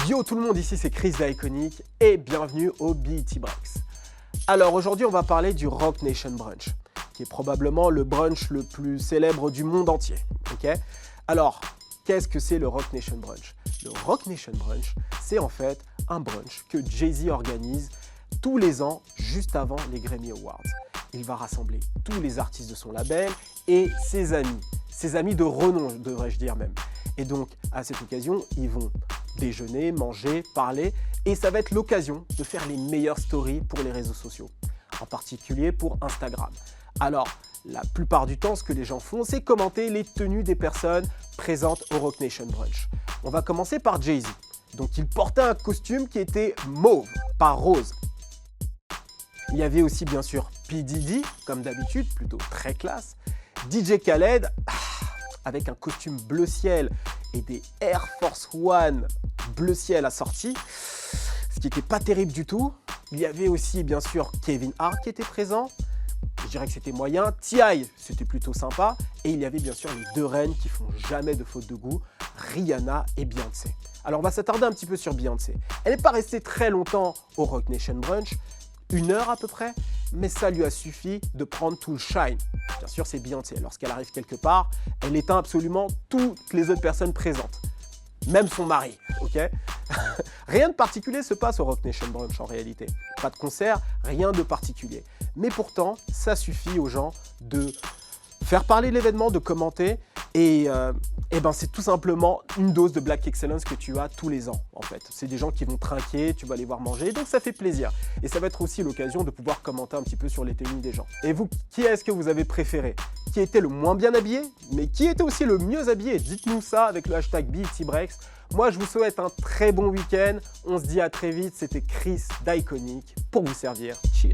Yo tout le monde, ici c'est Chris d'Iconic et bienvenue au BET Breaks. Alors aujourd'hui on va parler du Roc Nation Brunch, qui est probablement le brunch le plus célèbre du monde entier. Ok. Alors, qu'est-ce que c'est le Roc Nation Brunch? Le Roc Nation Brunch, c'est en fait un brunch que Jay-Z organise tous les ans juste avant les Grammy Awards. Il va rassembler tous les artistes de son label et ses amis de renom, devrais-je dire même. Et donc, à cette occasion, ils vont déjeuner, manger, parler, et ça va être l'occasion de faire les meilleures stories pour les réseaux sociaux, en particulier pour Instagram. Alors, la plupart du temps, ce que les gens font, c'est commenter les tenues des personnes présentes au Roc Nation Brunch. On va commencer par Jay-Z. Donc, il portait un costume qui était mauve, pas rose. Il y avait aussi, bien sûr, P. Diddy, comme d'habitude, plutôt très classe. DJ Khaled, avec un costume bleu ciel et des Air Force One bleu ciel assortis, ce qui n'était pas terrible du tout. Il y avait aussi, bien sûr, Kevin Hart qui était présent. Je dirais que c'était moyen. T.I., c'était plutôt sympa. Et il y avait bien sûr les deux reines qui font jamais de faute de goût, Rihanna et Beyoncé. Alors on va s'attarder un petit peu sur Beyoncé. Elle n'est pas restée très longtemps au Roc Nation Brunch, 1 heure à peu près, mais ça lui a suffi de prendre tout le shine. Bien sûr, c'est Beyoncé. Lorsqu'elle arrive quelque part, elle éteint absolument toutes les autres personnes présentes. Même son mari, ok. Rien de particulier se passe au Roc Nation Brunch en réalité. Pas de concert, rien de particulier. Mais pourtant, ça suffit aux gens de faire parler l'événement, de commenter. Et ben c'est tout simplement une dose de Black Excellence que tu as tous les ans en fait. C'est des gens qui vont trinquer, tu vas les voir manger, donc ça fait plaisir. Et ça va être aussi l'occasion de pouvoir commenter un petit peu sur les tenues des gens. Et vous, qui est-ce que vous avez préféré? Qui était le moins bien habillé? Mais qui était aussi le mieux habillé? Dites-nous ça avec le hashtag BETBreaks. Moi je vous souhaite un très bon week-end. On se dit à très vite, c'était Chris d'Iconic pour vous servir. Cheers!